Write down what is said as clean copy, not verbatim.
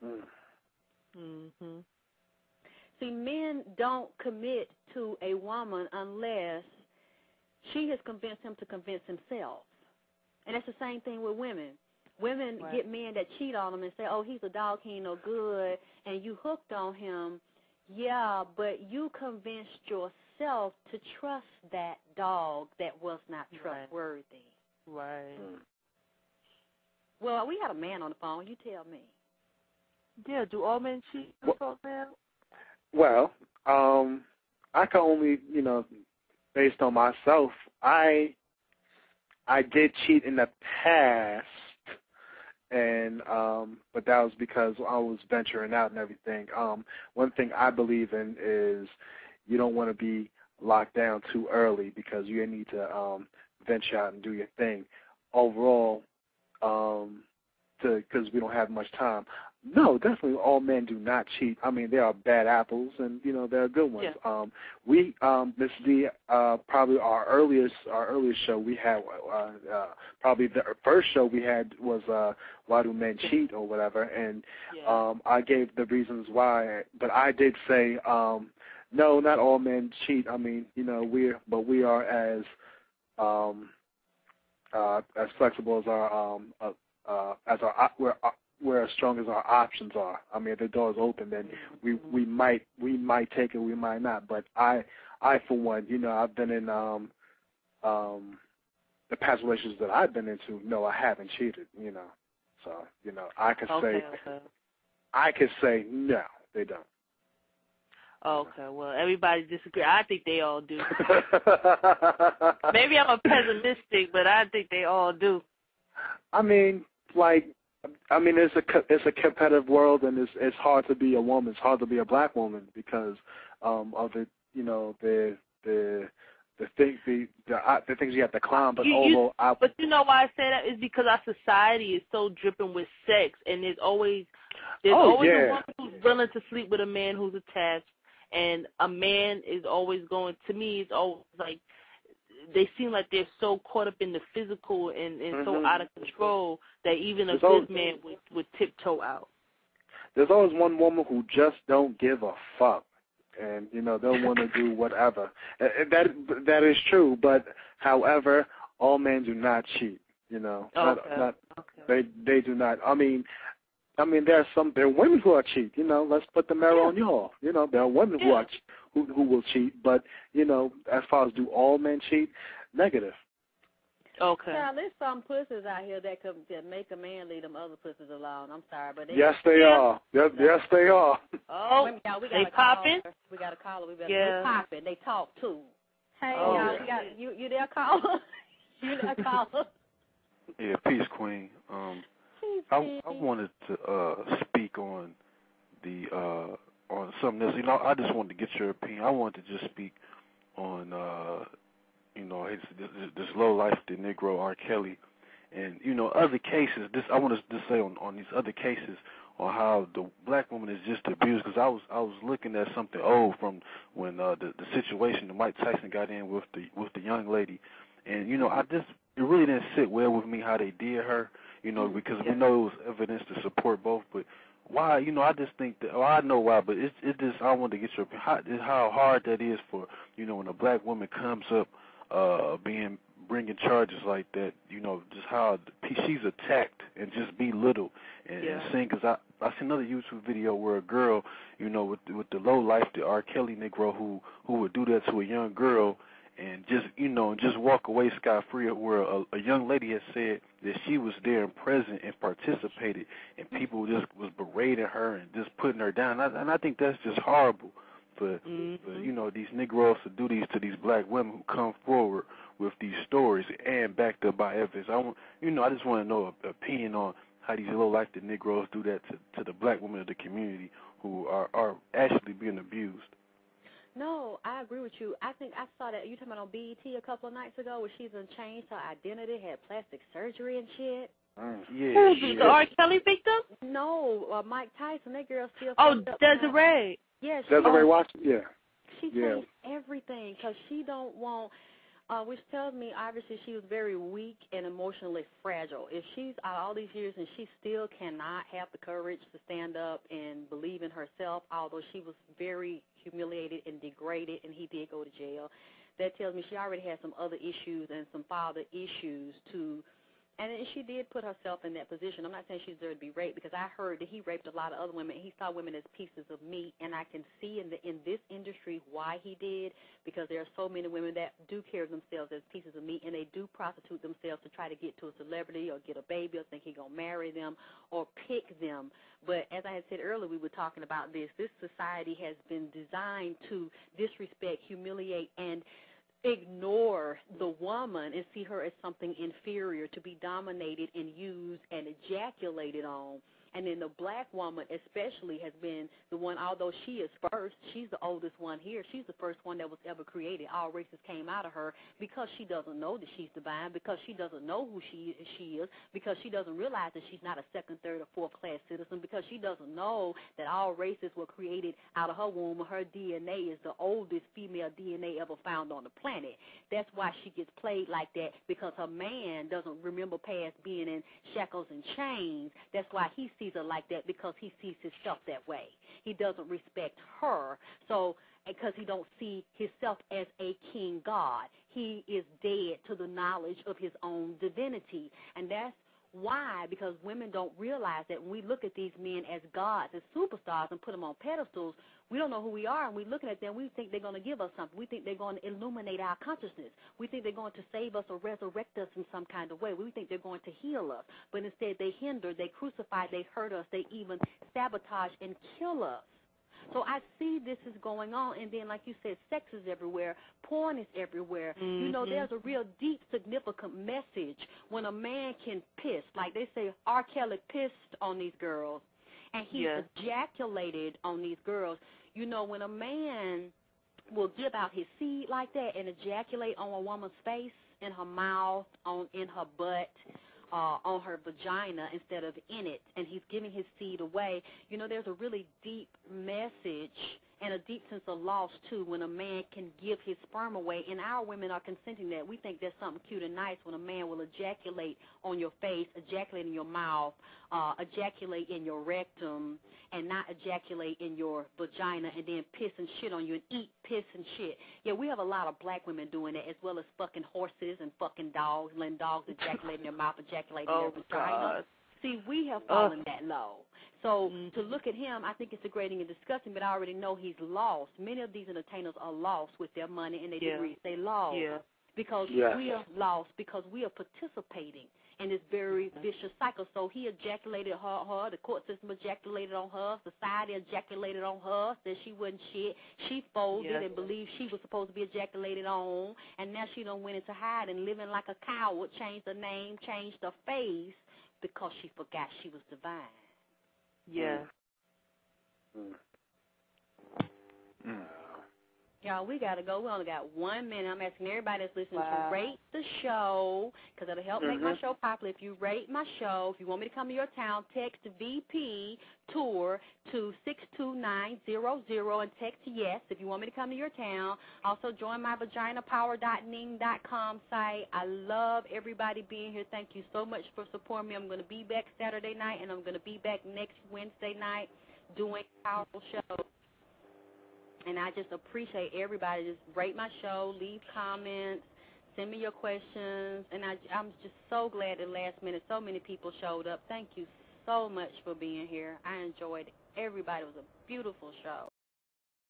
Mm-hmm. See, men don't commit to a woman unless she has convinced him to convince himself. And that's the same thing with women. Women get men that cheat on them and say, oh, he's a dog, he ain't no good, and you hooked on him. Yeah, but you convinced yourself to trust that dog that was not trustworthy. Right. Well, we had a man on the phone. You tell me. Yeah, do all men cheat now? Well, I can only, based on myself, I did cheat in the past, and but that was because I was venturing out and everything. One thing I believe in is you don't want to be locked down too early because you need to venture out and do your thing. Overall, because we don't have much time. No, definitely all men do not cheat. I mean, there are bad apples, and there are good ones. Yeah. We, Miss D, probably our earliest show we had, probably the first show we had was Why Do Men Cheat or whatever, and I gave the reasons why. But I did say, no, not all men cheat. I mean, we are as flexible as we're as strong as our options are. I mean, if the door's open, then we might take it, we might not. But I for one, I've been in the past relations that I've been into. No, I haven't cheated. So I could say no, they don't. Okay, well, everybody disagree. I think they all do. Maybe I'm a pessimistic, but I think they all do. I mean, it's a competitive world, and it's hard to be a woman. It's hard to be a black woman because of it. The things you have to climb. But but you know why I say that is because our society is so dripping with sex, and there's always a woman who's willing to sleep with a man who's attached, and a man is always going. To me, it's always like they seem like they're so caught up in the physical and so out of control that even a good man would tiptoe out. There's always one woman who just don't give a fuck, and they'll want to do whatever. That is true, but however, all men do not cheat. They do not. I mean, there are women who are cheat. Let's put the mirror on y'all. There are women who will cheat, but as far as do all men cheat, negative. Okay. Now, there's some pussies out here that could make a man leave them other pussies alone. I'm sorry, but yes, they are. Yes, they are. Oh, they popping? We got a caller. They popping. They talk too. Hey, y'all, you there, caller? You there, caller? Yeah, peace, Queen. I wanted to speak on on something else. I just wanted to get your opinion. I wanted to just speak on this low life, the Negro R. Kelly, and other cases. I want to just say on these other cases on how the black woman is just abused. Because I was looking at something old from when the situation that Mike Tyson got in with the young lady, and it really didn't sit well with me how they did her. Because we know it was evidence to support both, but why? I just think that. I know why, but it's just I wanted to get your opinion. How hard that is for when a black woman comes up, bringing charges like that. Just how she's attacked and just belittled and saying. Because I seen another YouTube video where a girl, with the low life, the R. Kelly Negro who would do that to a young girl. And just walk away scot-free, where a young lady has said that she was there and present and participated, and people just was berating her and just putting her down. And I think that's just horrible for these Negroes to do these to these black women who come forward with these stories and backed up by evidence. I just want to know an opinion on how these low-life Negroes do that to the black women of the community who are actually being abused. No, I agree with you. I think I saw that. You talking about on BET a couple of nights ago where she's changed her identity, had plastic surgery and shit. The R. Kelly victim? No, Mike Tyson. That girl still. Desiree. Yeah, Desiree Watson. Yeah. She changed everything because she don't want. Which tells me, obviously, she was very weak and emotionally fragile. If she's out all these years and she still cannot have the courage to stand up and believe in herself, although she was very humiliated and degraded, and he did go to jail, that tells me she already had some other issues and some father issues too. And she did put herself in that position. I'm not saying she deserved to be raped, because I heard that he raped a lot of other women. He saw women as pieces of meat, and I can see in this industry why he did, because there are so many women that do carry themselves as pieces of meat, and they do prostitute themselves to try to get to a celebrity or get a baby or think he's going to marry them or pick them. But as I had said earlier, we were talking about this. This society has been designed to disrespect, humiliate, and ignore the woman and see her as something inferior, to be dominated and used and ejaculated on. And then the black woman especially has been the one, although she is first, she's the oldest one here. She's the first one that was ever created. All races came out of her, because she doesn't know that she's divine, because she doesn't know who she is, because she doesn't realize that she's not a second, third, or fourth class citizen, because she doesn't know that all races were created out of her womb. Her DNA is the oldest female DNA ever found on the planet. That's why she gets played like that, because her man doesn't remember past being in shackles and chains. That's why he sees her like that, because he sees himself that way. He doesn't respect her, so because he don't see himself as a king god. He is dead to the knowledge of his own divinity, and that's why, because women don't realize that when we look at these men as gods, as superstars, and put them on pedestals, we don't know who we are, and we're looking at them, we think they're going to give us something. We think they're going to illuminate our consciousness. We think they're going to save us or resurrect us in some kind of way. We think they're going to heal us, but instead they hinder, they crucify, they hurt us, they even sabotage and kill us. So I see this is going on, and then, like you said, sex is everywhere, porn is everywhere. Mm-hmm. You know, there's a real deep, significant message when a man can piss. Like they say, R. Kelly pissed on these girls, and he ejaculated on these girls. You know, when a man will give out his seed like that and ejaculate on a woman's face, in her mouth, in her butt, on her vagina instead of in it, and he's giving his seed away, you know, there's a really deep message and a deep sense of loss, too, when a man can give his sperm away, and our women are consenting that. We think that's something cute and nice when a man will ejaculate on your face, ejaculate in your mouth, ejaculate in your rectum, and not ejaculate in your vagina, and then piss and shit on you and eat piss and shit. Yeah, we have a lot of black women doing that, as well as fucking horses and fucking dogs, letting dogs ejaculate in their mouth, ejaculate in their vagina. God. See, we have fallen that low. So to look at him, I think it's degrading and disgusting, but I already know he's lost. Many of these entertainers are lost with their money and their degrees. They lost because we are lost, because we are participating in this very vicious cycle. So he ejaculated her, the court system ejaculated on her, society ejaculated on her, said she wasn't shit. She folded and believed she was supposed to be ejaculated on, and now she done went into hiding, living like a coward, changed her name, changed her face, because she forgot she was divine. Yeah. Y'all, we got to go. We only got 1 minute. I'm asking everybody that's listening to rate the show, because it'll help make my show popular. If you rate my show, if you want me to come to your town, text VP Tour to 62900 and text yes if you want me to come to your town. Also, join my vaginapower.ning.com site. I love everybody being here. Thank you so much for supporting me. I'm going to be back Saturday night, and I'm going to be back next Wednesday night doing powerful shows. And I just appreciate everybody. Just rate my show, leave comments, send me your questions. And I'm just so glad at last minute so many people showed up. Thank you so much for being here. I enjoyed it. Everybody. It was a beautiful show.